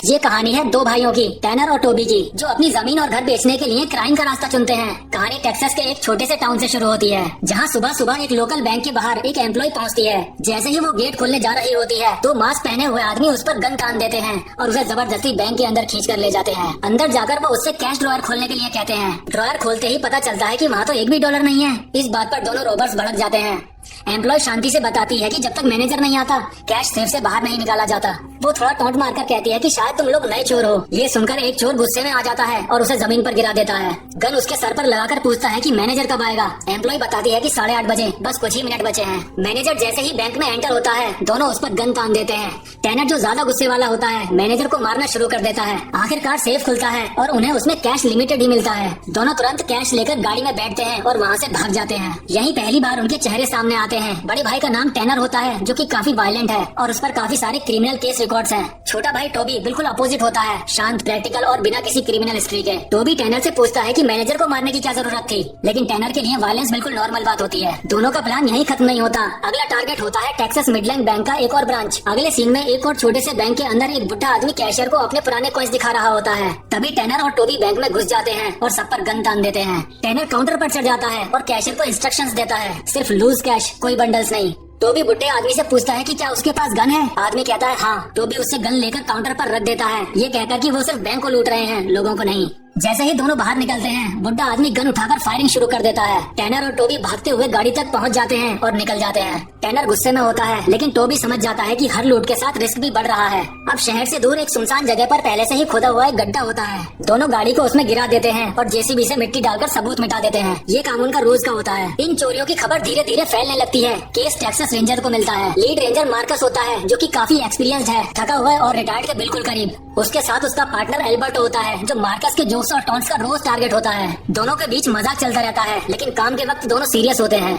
ये कहानी है दो भाइयों की, टैनर और टोबी की, जो अपनी जमीन और घर बेचने के लिए क्राइम का रास्ता चुनते हैं। कहानी टेक्सास के एक छोटे से टाउन से शुरू होती है, जहाँ सुबह सुबह एक लोकल बैंक के बाहर एक एम्प्लॉय पहुँचती है। जैसे ही वो गेट खोलने जा रही होती है तो मास्क पहने हुए आदमी उस पर गन तान देते हैं और उसे जबरदस्ती बैंक के अंदर खींच कर ले जाते हैं। अंदर जाकर वो उससे कैश ड्रॉयर खोलने के लिए कहते हैं। ड्रॉयर खोलते ही पता चलता है कि वहाँ तो एक भी डॉलर नहीं है। इस बात पर दोनों रॉबर्स भड़क जाते हैं। एम्प्लॉय शांति से बताती है कि जब तक मैनेजर नहीं आता कैश सेफ से बाहर नहीं निकाला जाता। वो थोड़ा टोंट मारकर कहती है कि शायद तुम लोग नए चोर हो। ये सुनकर एक चोर गुस्से में आ जाता है और उसे जमीन पर गिरा देता है। गन उसके सर पर लगाकर पूछता है कि मैनेजर कब आएगा। एम्प्लॉय बताती है कि 8:30 बजे, बस कुछ ही मिनट बचे हैं। मैनेजर जैसे ही बैंक में एंटर होता है दोनों उस पर गन तान देते हैं। टैनर जो ज्यादा गुस्से वाला होता है मैनेजर को मारना शुरू कर देता है। आखिरकार सेफ खुलता है और उन्हें उसमें कैश लिमिटेड ही मिलता है। दोनों तुरंत कैश लेकर गाड़ी में बैठते हैं और वहाँ से भाग जाते हैं। यही पहली बार उनके चेहरे सामने आते हैं। बड़े भाई का नाम टैनर होता है जो कि काफी वायलेंट है और उस पर काफी सारे क्रिमिनल केस रिकॉर्ड्स हैं। छोटा भाई टोबी बिल्कुल अपोजिट होता है, शांत, प्रैक्टिकल और बिना किसी क्रिमिनल हिस्ट्री के। टोबी टैनर से पूछता है कि मैनेजर को मारने की क्या जरूरत थी, लेकिन टैनर के लिए वायलेंस बिल्कुल नॉर्मल बात होती है। दोनों का प्लान यही खत्म नहीं होता। अगला टारगेट होता है टेक्सास मिडलैंड बैंक का एक और ब्रांच। अगले सीन में एक और छोटे से बैंक के अंदर एक बुढ़ा आदमी कैशियर को अपने पुराने कॉइंस दिखा रहा होता है। तभी टैनर और टोबी बैंक में घुस जाते हैं और सब पर गन तान देते हैं। टैनर काउंटर पर चढ़ जाता है और कैशियर को इंस्ट्रक्शंस देता है, सिर्फ लूज कैश, कोई बंडल्स नहीं। टोबी बुड्ढे आदमी से पूछता है कि क्या उसके पास गन है। आदमी कहता है हाँ। टोबी उससे गन लेकर काउंटर पर रख देता है, ये कहकर कि वो सिर्फ बैंक को लूट रहे हैं, लोगों को नहीं। जैसे ही दोनों बाहर निकलते हैं बुड्ढा आदमी गन उठाकर फायरिंग शुरू कर देता है। टैनर और टोबी भागते हुए गाड़ी तक पहुंच जाते हैं और निकल जाते हैं। टैनर गुस्से में होता है, लेकिन टोबी समझ जाता है कि हर लूट के साथ रिस्क भी बढ़ रहा है। अब शहर से दूर एक सुनसान जगह पर पहले से ही खोदा हुआ एक गड्ढा होता है। दोनों गाड़ी को उसमें गिरा देते हैं और जेसीबी से मिट्टी डालकर सबूत मिटा देते हैं। ये काम उनका रोज का होता है। इन चोरियों की खबर धीरे धीरे फैलने लगती है। केस टेक्सास रेंजर को मिलता है। लीड रेंजर मार्कस होता है जो कि काफी एक्सपीरियंस्ड है, थका हुआ है और रिटायर्ड के बिल्कुल करीब। उसके साथ उसका पार्टनर एल्बर्टो होता है जो मार्कस के जोक्स और टॉन्ट्स का रोज टारगेट होता है। दोनों के बीच मजाक चलता रहता है, लेकिन काम के वक्त दोनों सीरियस होते हैं।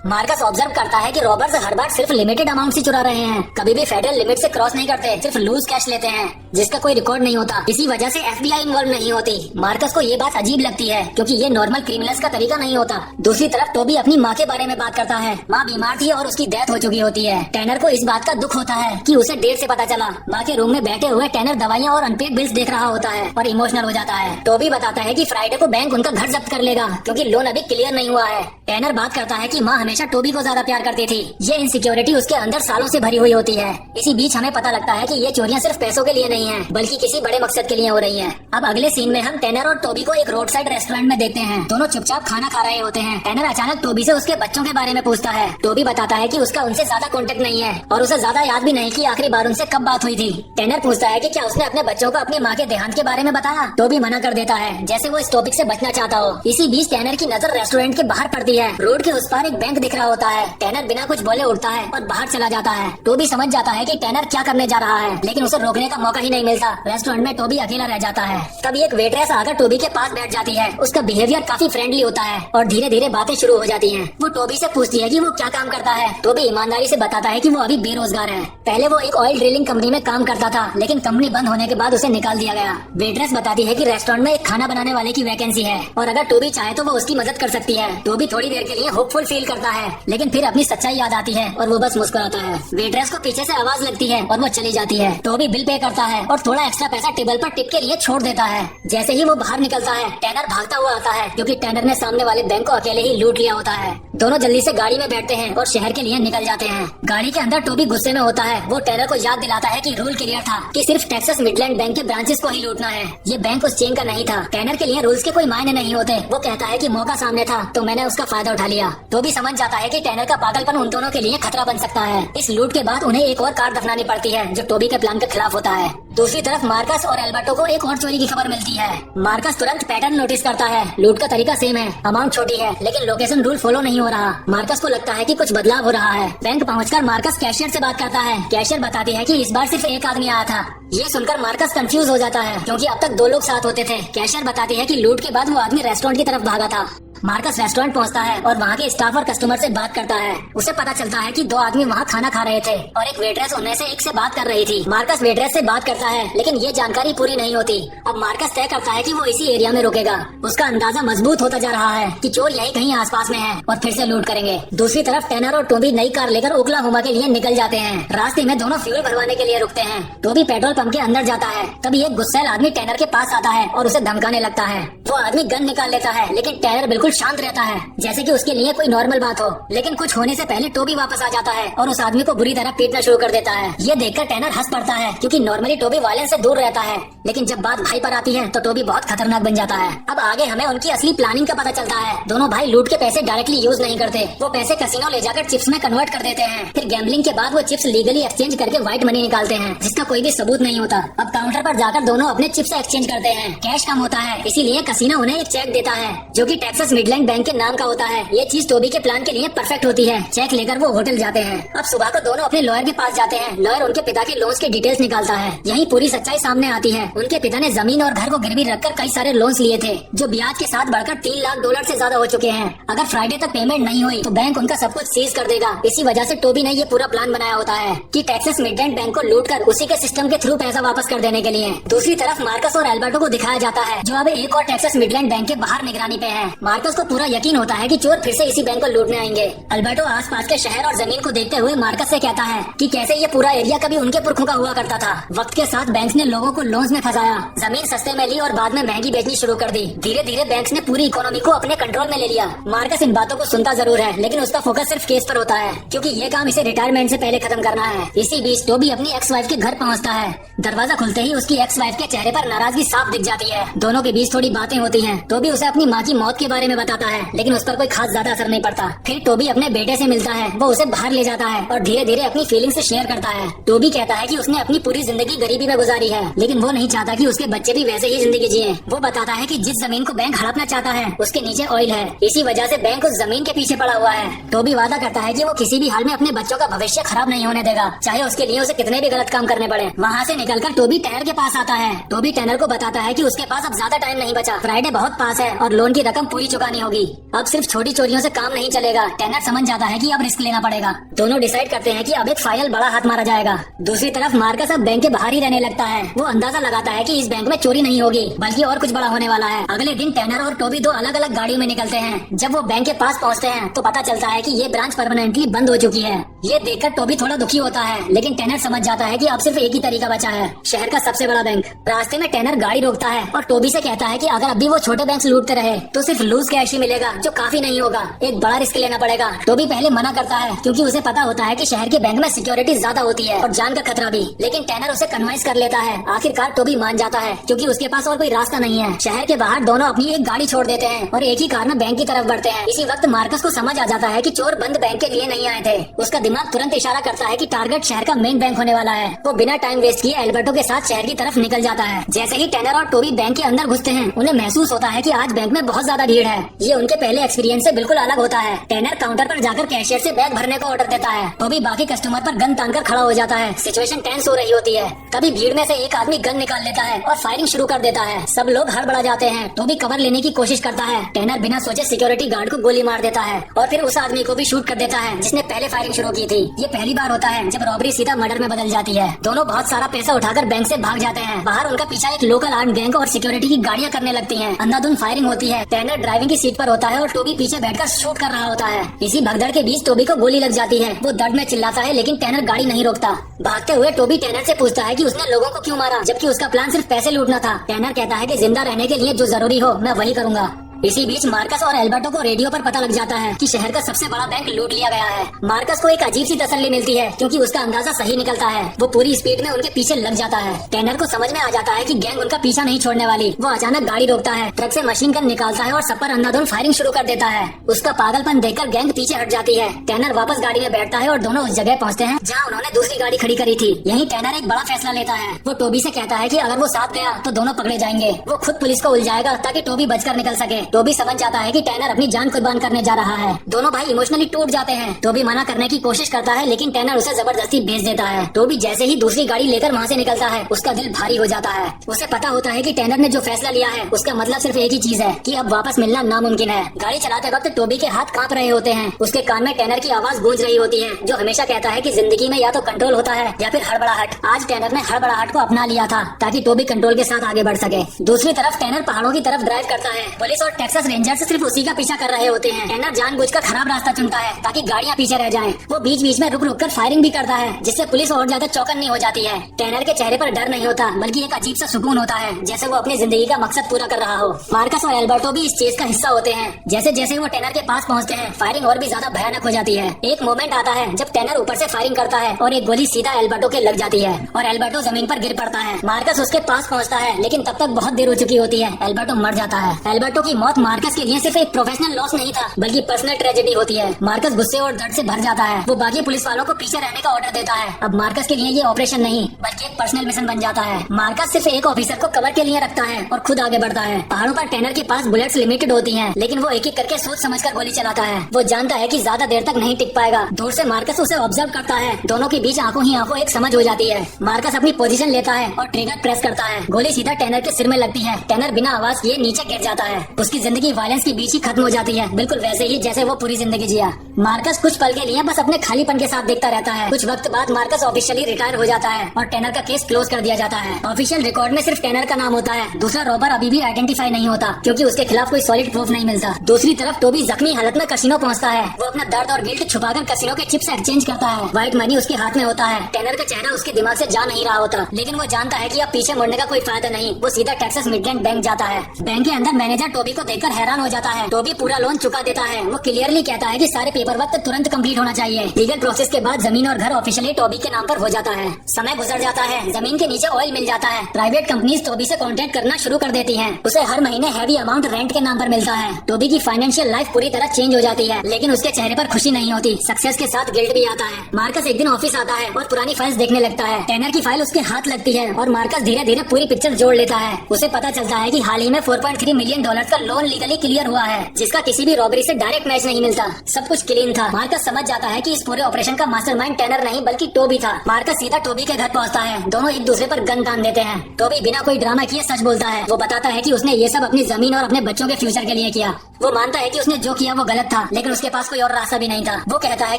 मार्कस ऑब्जर्व करता है कि रॉबर्स हर बार सिर्फ लिमिटेड अमाउंट ही चुरा रहे हैं, कभी भी फेडरल लिमिट से क्रॉस नहीं करते, सिर्फ लूज कैश लेते हैं जिसका कोई रिकॉर्ड नहीं होता। इसी वजह से एफबीआई इन्वॉल्व नहीं होती। मार्कस को ये बात अजीब लगती है क्योंकि ये नॉर्मल क्रिमिनल्स का तरीका नहीं होता। दूसरी तरफ टोबी अपनी माँ के बारे में बात करता है। माँ बीमार थी और उसकी डेथ हो चुकी होती है। टैनर को इस बात का दुख होता है कि उसे देर से पता चला। माँ के रूम में बैठे हुए टैनर दवाइयाँ और अनपेड बिल्स देख रहा होता है और इमोशनल हो जाता है। टोबी बताता है कि फ्राइडे को बैंक उनका घर जब्त कर लेगा क्योंकि लोन अभी क्लियर नहीं हुआ है। टैनर बात करता है कि माँ हमेशा टोबी को ज्यादा प्यार करती थी। ये इनसिक्योरिटी उसके अंदर सालों से भरी हुई होती है। इसी बीच हमें पता लगता है कि ये चोरियां सिर्फ पैसों के लिए नहीं है, बल्कि किसी बड़े मकसद के लिए हो रही हैं। अब अगले सीन में हम टैनर और टोबी को एक रोड साइड रेस्टोरेंट में देखते हैं। दोनों चुपचाप खाना खा रहे होते हैं। टैनर अचानक टोबी से उसके बच्चों के बारे में पूछता है। टोबी बताता है कि उसका उनसे ज्यादा कॉन्टेक्ट नहीं है और उसे ज्यादा याद भी नहीं कि आखिरी बार उनसे कब बात हुई थी। टैनर पूछता है कि क्या उसने अपने बच्चों को अपनी माँ के देहांत के बारे में बताया। टोबी मना कर देता है, जैसे वो इस टॉपिक से बचना चाहता हो। इसी बीच टैनर की नजर रेस्टोरेंट के बाहर पड़ती है। रोड के उस पार एक बैंक दिख रहा होता है। टैनर बिना कुछ बोले उठता है और बाहर चला जाता है। टोबी समझ जाता है कि टैनर क्या करने जा रहा है, लेकिन उसे रोकने का मौका ही नहीं मिलता। रेस्टोरेंट में टोबी अकेला रह जाता है। तभी एक वेट्रेस आकर टोबी के पास बैठ जाती है। उसका बिहेवियर काफी फ्रेंडली होता है और धीरे धीरे बातें शुरू हो जाती हैं। वो टोबी से पूछती है कि वो क्या काम करता है। टोबी ईमानदारी से बताता है कि वो अभी बेरोजगार है। पहले वो एक ऑयल ड्रिलिंग कंपनी में काम करता था, लेकिन कंपनी बंद होने के बाद उसे निकाल दिया गया। वेट्रेस बताती है कि रेस्टोरेंट में एक खाना बनाने वाले की वैकेंसी है और अगर टोबी चाहे तो वो उसकी मदद कर सकती है। टोबी थोड़ी देर के लिए होपफुल फील करता है, लेकिन फिर अपनी सच्चाई याद आती है और वो बस मुस्कुराता है। वेट्रेस को पीछे से आवाज लगती है और वो चली जाती है। टोबी बिल पे करता है और थोड़ा एक्स्ट्रा पैसा टेबल पर टिप के लिए छोड़ देता है। जैसे ही वो बाहर निकलता है टैनर भागता हुआ आता है क्योंकि टैनर ने सामने वाले बैंक को अकेले ही लूट लिया होता है। दोनों जल्दी से गाड़ी में बैठते हैं और शहर के लिए निकल जाते हैं। गाड़ी के अंदर टोबी गुस्से में होता है। वो टैनर को याद दिलाता है कि रूल क्लियर था कि सिर्फ टेक्सास मिडलैंड बैंक के ब्रांचेस को ही लूटना है। ये बैंक उस चेन का नहीं था। टैनर के लिए रूल्स के कोई मायने नहीं होते। वो कहता है कि मौका सामने था तो मैंने उसका फायदा उठा लिया। टोबी समझ जाता है कि टैनर का पागलपन उन दोनों के लिए खतरा बन सकता है। इस लूट के बाद उन्हें एक और कार दफनानी पड़ती है जो टोबी के प्लान के खिलाफ होता है। दूसरी तरफ मार्कस और एल्बर्टो को एक और चोरी की खबर मिलती है। मार्कस तुरंत पैटर्न नोटिस करता है। लूट का तरीका सेम है, अमाउंट छोटी है, लेकिन लोकेशन रूल फॉलो नहीं हो रहा। मार्कस को लगता है कि कुछ बदलाव हो रहा है। बैंक पहुंचकर मार्कस कैशियर से बात करता है। कैशियर बताती है कि इस बार सिर्फ एक आदमी आया था। ये सुनकर मार्कस कंफ्यूज हो जाता है क्योंकि अब तक 2 लोग साथ होते थे। कैशियर बताती है कि लूट के बाद वो आदमी रेस्टोरेंट की तरफ भागा था। मार्कस रेस्टोरेंट पहुंचता है और वहाँ के स्टाफ और कस्टमर से बात करता है। उसे पता चलता है कि 2 आदमी वहाँ खाना खा रहे थे और एक वेट्रेस उनमें से एक से बात कर रही थी। मार्कस वेट्रेस से बात करता है लेकिन ये जानकारी पूरी नहीं होती। अब मार्कस तय करता है कि वो इसी एरिया में रुकेगा। उसका अंदाजा मजबूत होता जा रहा है कि चोर यहीं कहीं आसपास में है और फिर से लूट करेंगे। दूसरी तरफ टैनर और टोबी नई कार लेकर ओक्लाहोमा के लिए निकल जाते हैं। रास्ते में दोनों फ्यूल भरवाने के लिए रुकते हैं। टोबी पेट्रोल पंप के अंदर जाता है, तभी एक गुस्सैल आदमी टैनर के पास आता है और उसे धमकाने लगता है। वो आदमी गन निकाल लेता है लेकिन टैनर बिल्कुल शांत रहता है, जैसे कि उसके लिए कोई नॉर्मल बात हो। लेकिन कुछ होने से पहले टोबी वापस आ जाता है और उस आदमी को बुरी तरह पीटना शुरू कर देता है। ये देखकर टैनर हंस पड़ता है क्योंकि नॉर्मली टोबी वायलेंस से दूर रहता है, लेकिन जब बात भाई पर आती है तो टोबी बहुत खतरनाक बन जाता है। अब आगे हमें उनकी असली प्लानिंग का पता चलता है। दोनों भाई लूट के पैसे डायरेक्टली यूज नहीं करते, वो पैसे कैसीनो ले जाकर चिप्स में कन्वर्ट कर देते हैं। फिर गैम्बलिंग के बाद वो चिप्स लीगली एक्सचेंज करके व्हाइट मनी निकालते हैं, जिसका कोई भी सबूत नहीं होता। अब काउंटर पर जाकर दोनों अपने चिप्स एक्सचेंज करते हैं। कैश कम होता है, इसीलिए कैसीनो उन्हें एक चेक देता है जो कि टेक्सास मिडलैंड बैंक के नाम का होता है। ये चीज टोबी के प्लान के लिए परफेक्ट होती है। चेक लेकर वो होटल जाते हैं। अब सुबह को दोनों अपने लॉयर के पास जाते हैं। लॉयर उनके पिता के लोन्स के डिटेल्स निकालता है। यही पूरी सच्चाई सामने आती है। उनके पिता ने जमीन और घर को गिरवी रखकर कई सारे लोन्स लिए थे जो ब्याज के साथ बढ़कर $3 लाख से ज्यादा हो चुके हैं। अगर फ्राइडे तक पेमेंट नहीं हुई तो बैंक उनका सब कुछ सीज कर देगा। इसी वजह से टोबी ने ये पूरा प्लान बनाया होता है कि टेक्सास मिडलैंड बैंक को लूटकर उसी के सिस्टम के थ्रू पैसा वापस कर देने के लिए। दूसरी तरफ मार्कस और एल्बर्टो को दिखाया जाता है जो अब एक और टेक्सास मिडलैंड बैंक के बाहर निगरानी पे है। मार्कस को पूरा यकीन होता है कि चोर फिर से इसी बैंक को लूटने आएंगे। अल्बर्टो आसपास के शहर और जमीन को देखते हुए मार्कस से कहता है कि कैसे ये पूरा एरिया कभी उनके पुरखों का हुआ करता था। वक्त के साथ बैंक ने लोगों को लोन्स में फंसाया, जमीन सस्ते में ली और बाद में महंगी बेचनी शुरू कर दी। धीरे धीरे बैंक ने पूरी इकोनॉमी को अपने कंट्रोल में ले लिया। मार्कस इन बातों को सुनता जरूर है लेकिन उसका फोकस सिर्फ केस पर होता है क्योंकि ये काम इसे रिटायरमेंट से पहले खत्म करना है। इसी बीच टोबी अपनी एक्स वाइफ के घर पहुंचता है। दरवाजा खुलते ही उसकी एक्स वाइफ के चेहरे पर नाराजगी साफ दिख जाती है। दोनों के बीच थोड़ी बातें होती हैं। टोबी उसे अपनी माँ की मौत के बारे में बताता है लेकिन उस पर कोई खास ज्यादा असर नहीं पड़ता। फिर टोबी अपने बेटे से मिलता है। वो उसे बाहर ले जाता है और धीरे धीरे अपनी फीलिंग्स शेयर करता है। टोबी कहता है कि उसने अपनी पूरी जिंदगी गरीबी में गुजारी है लेकिन वो नहीं चाहता कि उसके बच्चे भी वैसे ही जिंदगी जिए। वो बताता है कि जिस जमीन को बैंक हड़पना चाहता है उसके नीचे ऑयल है, इसी वजह से बैंक उस जमीन के पीछे पड़ा हुआ है। टोबी वादा करता है कि वो किसी भी हाल में अपने बच्चों का भविष्य खराब नहीं होने देगा, चाहे उसके लिए उसे कितने भी गलत काम करने पड़े। वहाँ से निकलकर टोबी टैनर के पास आता है। टोबी टैनर को बताता है कि उसके पास अब ज्यादा टाइम नहीं बचा, फ्राइडे बहुत पास है और लोन की रकम पूरी चुकानी होगी। अब सिर्फ छोटी चोरियों से काम नहीं चलेगा। टैनर समझ जाता है कि अब रिस्क लेना पड़ेगा। दोनों डिसाइड करते हैं कि अब एक फाइनल बड़ा हाथ मारा जाएगा। दूसरी तरफ मार्कस अब बैंक के बाहर ही रहने लगता है। वो अंदाजा लगाता है कि इस बैंक में चोरी नहीं होगी बल्कि और कुछ बड़ा होने वाला है। अगले दिन टैनर और टोबी 2 अलग अलग गाड़ियों में निकलते हैं। जब वो बैंक के पास पहुंचते हैं तो पता चलता है कि ये ब्रांच परमानेंटली बंद हो चुकी है। ये देखकर टोबी थोड़ा दुखी होता है लेकिन टैनर समझ जाता है कि अब सिर्फ एक ही तरीका बचा है, शहर का सबसे बड़ा बैंक। रास्ते में टैनर गाड़ी रोकता है और टोबी से कहता है कि अगर अभी वो छोटे बैंक लूटते रहे तो सिर्फ लूज कैश ही मिलेगा जो काफी नहीं होगा, एक बड़ा रिस्क लेना पड़ेगा। टोबी पहले मना करता है क्योंकि उसे पता होता है कि शहर के बैंक में सिक्योरिटी ज्यादा होती है और जान का खतरा भी, लेकिन टैनर उसे कन्विंस कर लेता है। आखिरकार टोबी मान जाता है क्योंकि उसके पास और कोई रास्ता नहीं है। शहर के बाहर दोनों अपनी एक गाड़ी छोड़ देते हैं और एक ही कार में बैंक की तरफ बढ़ते हैं। इसी वक्त मार्कस को समझ आ जाता है कि चोर बंद बैंक के लिए नहीं आए थे। उसका दिमाग तुरंत इशारा करता है कि टारगेट शहर का मेन बैंक होने वाला है। वो बिना टाइम वेस्ट किए एल्बर्टो के साथ शहर की तरफ निकल जाता है। जैसे ही टैनर और टोबी बैंक के अंदर घुसते हैं उन्हें महसूस होता है कि आज बैंक में बहुत ज्यादा भीड़ है। ये उनके पहले एक्सपीरियंस से बिल्कुल अलग होता है। टैनर काउंटर पर जाकर कैशियर से बैग भरने को ऑर्डर देता है। टोबी बाकी कस्टमर पर गन तानकर खड़ा हो जाता है। सिचुएशन टेंस हो रही होती है। तभी भीड़ में से एक आदमी गन निकाल लेता है और फायरिंग शुरू कर देता है। सब लोग हड़बड़ा जाते हैं। टोबी कवर लेने की कोशिश करता है। टैनर बिना सोचे सिक्योरिटी गार्ड को गोली मार देता है और फिर उस आदमी को भी शूट कर देता है जिसने पहले फायरिंग शुरू की थी। ये पहली बार होता है जब रॉबरी सीधा मर्डर में बदल जाती है। दोनों बहुत सारा पैसा उठाकर बैंक से भाग जाते हैं। बाहर उनका पीछा एक लोकल आर्म गैंग और सिक्योरिटी की गाड़ियां करने लगती हैं। अंधाधुंध फायरिंग होती है। टैनर ड्राइविंग की सीट पर होता है और टोबी पीछे बैठकर शूट कर रहा होता है। इसी भगदड़ के बीच टोबी को गोली लग जाती है। वो दर्द में चिल्लाता है लेकिन टैनर गाड़ी नहीं रोकता। भागते हुए टोबी टैनर से पूछता है कि उसने लोगों को क्यों मारा जबकि उसका प्लान सिर्फ पैसे लूटना था। टैनर कहता है कि जिंदा रहने के लिए जो जरूरी हो मैं वही करूंगा। इसी बीच मार्कस और एल्बर्टो को रेडियो पर पता लग जाता है कि शहर का सबसे बड़ा बैंक लूट लिया गया है। मार्कस को एक अजीब सी तसल्ली मिलती है क्योंकि उसका अंदाजा सही निकलता है। वो पूरी स्पीड में उनके पीछे लग जाता है। टैनर को समझ में आ जाता है कि गैंग उनका पीछा नहीं छोड़ने वाली। वो अचानक गाड़ी रोकता है, ट्रक से मशीन गन निकालता है और सब पर अंधाधुंध फायरिंग शुरू कर देता है। उसका पागलपन देखकर गैंग पीछे हट जाती है। टैनर वापस गाड़ी में बैठता है और दोनों उस जगह पहुँचते हैं जहाँ उन्होंने दूसरी गाड़ी खड़ी करी थी। यही टैनर एक बड़ा फैसला लेता है। वो टोबी से कहता है कि अगर वो साथ गया तो दोनों पकड़े जाएंगे। वो खुद पुलिस को उलझाएगा ताकि टोबी बचकर निकल सके। टोबी समझ जाता है कि टैनर अपनी जान कुर्बान करने जा रहा है। दोनों भाई इमोशनली टूट जाते हैं। टोबी मना करने की कोशिश करता है लेकिन टैनर उसे जबरदस्ती भेज देता है। टोबी जैसे ही दूसरी गाड़ी लेकर वहाँ से निकलता है उसका दिल भारी हो जाता है। उसे पता होता है कि टैनर ने जो फैसला लिया है उसका मतलब सिर्फ एक ही चीज है कि अब वापस मिलना नामुमकिन है। गाड़ी चलाते वक्त टोबी के हाथ कांप रहे होते हैं। उसके कान में टैनर की आवाज गूंज रही होती है जो हमेशा कहता है कि जिंदगी में या तो कंट्रोल होता है या फिर हड़बड़ाहट। आज टैनर ने हड़बड़ाहट को अपना लिया था ताकि टोबी कंट्रोल के साथ आगे बढ़ सके। दूसरी तरफ टैनर पहाड़ों की तरफ ड्राइव करता है। पुलिस और टेक्सास रेंजर्स सिर्फ उसी का पीछा कर रहे होते हैं। टैनर जानबूझकर खराब रास्ता चुनता है ताकि गाड़ियाँ पीछे रह जाएं। वो बीच बीच में रुक रुक कर फायरिंग भी करता है जिससे पुलिस और ज्यादा चौकन्नी हो जाती है। टैनर के चेहरे पर डर नहीं होता बल्कि एक अजीब सा सुकून होता है जैसे वो अपनी जिंदगी का मकसद पूरा कर रहा हो। मार्कस और एल्बर्टो भी इस चीज का हिस्सा होते हैं। जैसे जैसे वो टैनर के पास पहुँचते हैं फायरिंग और भी ज्यादा भयानक हो जाती है। एक मोमेंट आता है जब टैनर ऊपर से फायरिंग करता है और एक गोली सीधा एल्बर्टो के लग जाती है और एल्बर्टो जमीन पर गिर पड़ता है। मार्कस उसके पास पहुंचता है लेकिन तब तक बहुत देर हो चुकी होती है। एल्बर्टो मर जाता है। एल्बर्टो की मौत मार्कस के लिए सिर्फ एक प्रोफेशनल लॉस नहीं था बल्कि पर्सनल ट्रेजेडी होती है। मार्कस गुस्से और दर्द से भर जाता है। वो बाकी पुलिस वालों को पीछे रहने का ऑर्डर देता है। अब मार्कस के लिए ये ऑपरेशन नहीं बल्कि एक पर्सनल मिशन बन जाता है। मार्कस सिर्फ एक ऑफिसर को कवर के लिए रखता है और खुद आगे बढ़ता है। पहाड़ों पर टैनर के पास बुलेट्स लिमिटेड होती हैं, लेकिन वो एक एक करके सोच समझकर गोली चलाता है। वो जानता है कि ज्यादा देर तक नहीं टिक पाएगा। दूर से मार्कस उसे ऑब्जर्व करता है। दोनों के बीच आंखों ही आंखों एक समझ हो जाती है। मार्कस अपनी पोजीशन लेता है और ट्रिगर प्रेस करता है। गोली सीधा टैनर के सिर में लगती है। टैनर बिना आवाज किए नीचे गिर जाता है। उसकी जिंदगी वायलेंस के बीच ही खत्म हो जाती है, बिल्कुल वैसे ही जैसे वो पूरी जिंदगी जिया। मार्कस कुछ पल के लिए बस अपने खालीपन के साथ देखता रहता है। कुछ वक्त बाद मार्कस ऑफिशियली रिटायर हो जाता है और टैनर का केस क्लोज कर दिया जाता है। ऑफिशियल रिकॉर्ड में सिर्फ टैनर का नाम होता है। दूसरा रॉबर अभी भी आइडेंटिफाई नहीं होता क्योंकि उसके खिलाफ कोई सॉलिड प्रूफ नहीं मिलता। दूसरी तरफ टोबी जख्मी हालत में कसिनो पहुंचता है। वो अपना दर्द और गिल्ट छुपाकर कसिनो के चिप्स एक्सचेंज करता है। व्हाइट मनी उसके हाथ में होता है। टैनर का चेहरा उसके दिमाग से जा नहीं रहा होता लेकिन वो जानता है कि अब पीछे मुड़ने का कोई फायदा नहीं। वो सीधा टेक्सास मिडलैंड बैंक जाता है। बैंक के अंदर मैनेजर टोबी को देखकर हैरान हो जाता है। टोबी पूरा लोन चुका देता है। वो क्लियरली कहता है कि सारे पेपर वर्क तुरंत कंप्लीट होना चाहिए। लीगल प्रोसेस के बाद जमीन और घर ऑफिशियली टोबी के नाम पर हो जाता है। समय गुजर जाता है। जमीन के नीचे ऑयल मिल जाता है। प्राइवेट कंपनीज टोबी से कॉन्टेक्ट करना शुरू कर देती हैं। उसे हर महीने हैवी अमाउंट रेंट के नाम पर मिलता है। टोबी की फाइनेंशियल लाइफ पूरी तरह चेंज हो जाती है लेकिन उसके चेहरे पर खुशी नहीं होती। सक्सेस के साथ गिल्ट भी आता है। मार्कस एक दिन ऑफिस आता है और पुरानी फाइल्स देखने लगता है। टैनर की फाइल उसके हाथ लगती है और मार्कस धीरे धीरे पूरी पिक्चर जोड़ लेता है। उसे पता चलता है कि हाल ही में 4.3 मिलियन डॉलर का लोन लीगली क्लियर हुआ है जिसका किसी भी रॉबरी से डायरेक्ट मैच नहीं मिलता। सब कुछ क्लीन था। मार्कस समझ जाता है कि इस पूरे ऑपरेशन का मास्टरमाइंड टैनर नहीं बल्कि टोबी था। मार्कस सीधा टोबी के घर पहुंचता है। दोनों एक दूसरे पर गन तान देते हैं। टोबी बिना कोई ड्रामा किए सच बोलता है। वो बताता है कि उसने ये सब अपनी जमीन और अपने बच्चों के फ्यूचर के लिए किया। वो मानता है कि उसने जो किया वो गलत था लेकिन उसके पास कोई और रास्ता भी नहीं था। वो कहता है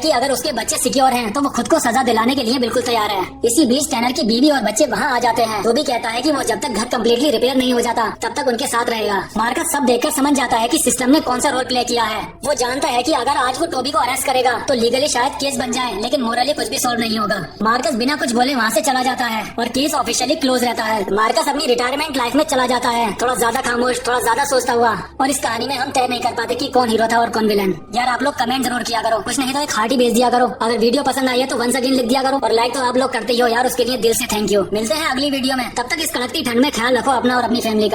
कि अगर उसके बच्चे सिक्योर हैं तो वो खुद को सजा दिलाने के लिए बिल्कुल तैयार है। इसी बीच टैनर की बीवी और बच्चे वहाँ आ जाते हैं। टोबी कहता है कि वो जब तक घर कम्प्लीटली रिपेयर नहीं हो जाता तब तक उनके साथ रहेगा। मार्कस सब देखकर समझ जाता है कि सिस्टम ने कौन सा रोल प्ले किया है। वो जानता है कि अगर आज वो टोबी को अरेस्ट करेगा तो लीगली शायद केस बन जाए लेकिन मोरली कुछ भी सॉल्व नहीं होगा। मार्कस बिना कुछ बोले वहाँ से चला जाता है और केस ऑफिशियली क्लोज रहता है। मार्कस अपनी रिटायरमेंट लाइफ में चला जाता है, थोड़ा ज्यादा खामोश, थोड़ा ज्यादा सोचता हुआ। और इस कहानी में हम तय नहीं कर पाते कि कौन हीरो था और कौन विलन। यार आप लोग कमेंट जरूर किया करो, कुछ नहीं तो एक हार्टी भेज दिया करो। अगर वीडियो पसंद आई है तो वंस अगेन लिख दिया करो और लाइक तो आप लोग करते ही हो यार, उसके लिए दिल से थैंक यू। मिलते हैं अगली वीडियो में, तब तक इस कड़कती ठंड में ख्याल रखो अपना और अपनी फैमिली का।